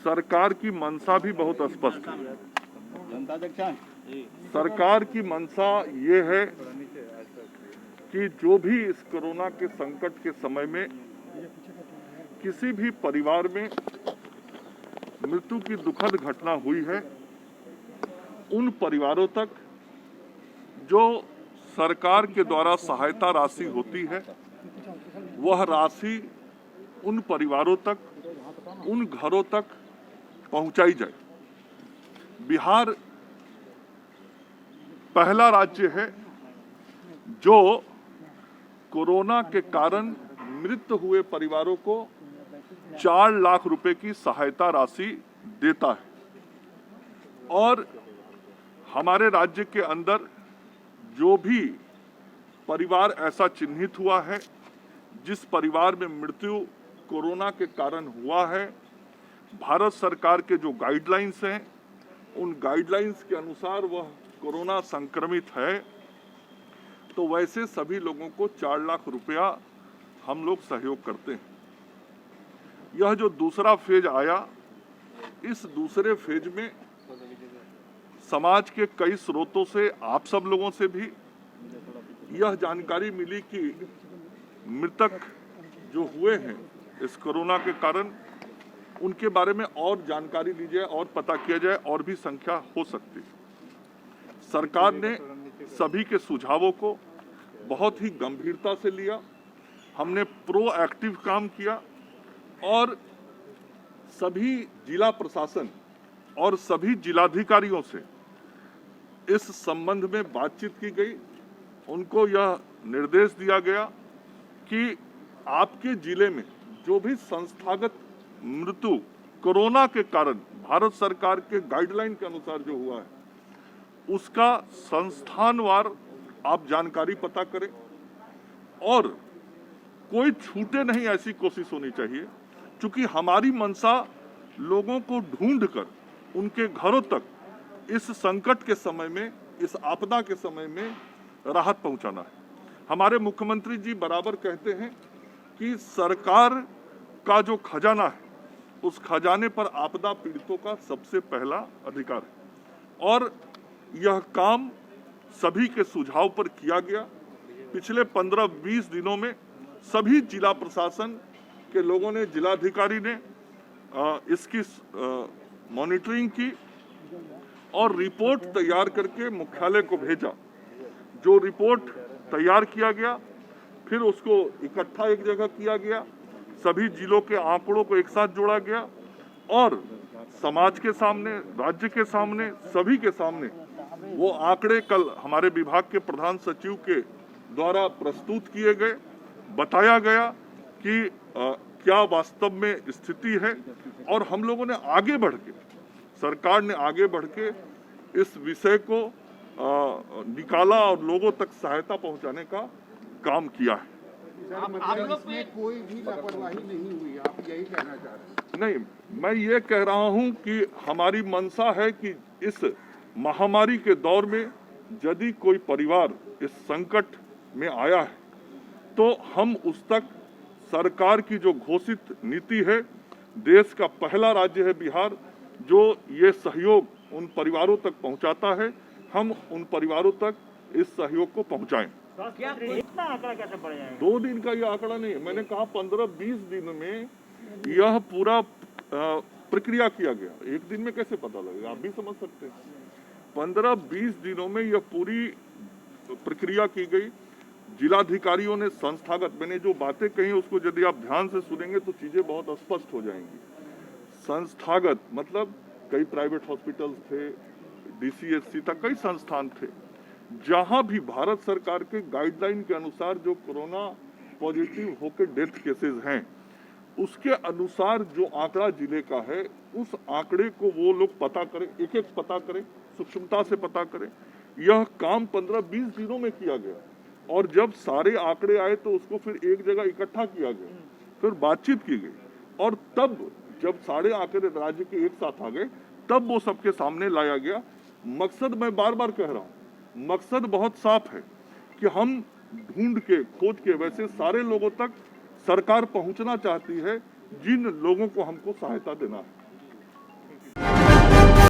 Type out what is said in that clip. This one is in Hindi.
सरकार की मंशा भी बहुत स्पष्ट है। सरकार की मंशा ये है कि जो भी इस कोरोना के संकट के समय में किसी भी परिवार में मृत्यु की दुखद घटना हुई है, उन परिवारों तक जो सरकार के द्वारा सहायता राशि होती है, वह राशि उन परिवारों तक, उन घरों तक पहुंचाई जाए। बिहार पहला राज्य है जो कोरोना के कारण मृत हुए परिवारों को 4 लाख रुपए की सहायता राशि देता है। और हमारे राज्य के अंदर जो भी परिवार ऐसा चिन्हित हुआ है जिस परिवार में मृत्यु कोरोना के कारण हुआ है, भारत सरकार के जो गाइडलाइंस हैं, उन गाइडलाइंस के अनुसार वह कोरोना संक्रमित है, तो वैसे सभी लोगों को 4 लाख रुपया हम लोग सहयोग करते हैं। यह जो दूसरा फेज आया, इस दूसरे फेज में समाज के कई स्रोतों से, आप सब लोगों से भी यह जानकारी मिली कि मृतक जो हुए हैं इस कोरोना के कारण, उनके बारे में और जानकारी ली जाए और पता किया जाए, और भी संख्या हो सकती है। सरकार ने सभी के सुझावों को बहुत ही गंभीरता से लिया। हमने प्रोएक्टिव काम किया और सभी जिला प्रशासन और सभी जिलाधिकारियों से इस संबंध में बातचीत की गई। उनको यह निर्देश दिया गया कि आपके जिले में जो भी संस्थागत मृत्यु कोरोना के कारण भारत सरकार के गाइडलाइन के अनुसार जो हुआ है, उसका संस्थानवार आप जानकारी पता करें और कोई छूटे नहीं, ऐसी कोशिश होनी चाहिए। क्योंकि हमारी मंशा लोगों को ढूंढकर उनके घरों तक इस संकट के समय में, इस आपदा के समय में राहत पहुंचाना है। हमारे मुख्यमंत्री जी बराबर कहते हैं कि सरकार का जो खजाना है, उस खजाने पर आपदा पीड़ितों का सबसे पहला अधिकार है और यह काम सभी के सुझाव पर किया गया। पिछले 15-20 दिनों में सभी जिला प्रशासन के लोगों ने, जिलाधिकारी ने इसकी मॉनिटरिंग की और रिपोर्ट तैयार करके मुख्यालय को भेजा। जो रिपोर्ट तैयार किया गया, फिर उसको इकट्ठा एक जगह किया गया, सभी जिलों के आंकड़ों को एक साथ जोड़ा गया और समाज के सामने, राज्य के सामने, सभी के सामने वो आंकड़े कल हमारे विभाग के प्रधान सचिव के द्वारा प्रस्तुत किए गए। बताया गया कि क्या वास्तव में स्थिति है और हम लोगों ने आगे बढ़ के, सरकार ने आगे बढ़ के इस विषय को निकाला और लोगों तक सहायता पहुंचाने का काम किया है। इसमें कोई भी लापरवाही नहीं हुई, आप यही कहना चाह रहे हैं? नहीं, मैं ये कह रहा हूं कि हमारी मंशा है कि इस महामारी के दौर में यदि कोई परिवार इस संकट में आया है, तो हम उस तक सरकार की जो घोषित नीति है, देश का पहला राज्य है बिहार जो ये सहयोग उन परिवारों तक पहुंचाता है, हम उन परिवारों तक इस सहयोग को पहुंचाएं। क्या इतना आंकड़ा कैसे बढ़ जाएगा? 2 दिन का ये आंकड़ा नहीं है, मैंने कहा 15-20 दिन में यह पूरा प्रक्रिया किया गया। एक दिन में कैसे पता लगेगा, आप भी समझ सकते हैं। 15-20 दिनों में यह पूरी प्रक्रिया की गई। जिलाधिकारियों ने संस्थागत, मैंने जो बातें कही उसको यदि आप ध्यान से सुनेंगे तो चीजें बहुत स्पष्ट हो जाएंगी। संस्थागत मतलब कई प्राइवेट हॉस्पिटल्स थे, DCHC तक कई संस्थान थे, जहां भी भारत सरकार के गाइडलाइन के अनुसार जो कोरोना पॉजिटिव होकर डेथ केसेस हैं, उसके अनुसार जो आंकड़ा जिले का है, उस आंकड़े को वो लोग पता करें, एक एक पता करें, सूक्ष्मता से पता करें। यह काम 15-20 दिनों में किया गया और जब सारे आंकड़े आए तो उसको फिर एक जगह इकट्ठा किया गया, फिर बातचीत की गई और तब जब सारे आंकड़े राज्य के एक साथ आ गए, तब वो सबके सामने लाया गया। मकसद मैं बार बार कह रहा हूँ, मकसद बहुत साफ है कि हम ढूंढ के, खोज के वैसे सारे लोगों तक सरकार पहुंचना चाहती है जिन लोगों को हमको सहायता देना है।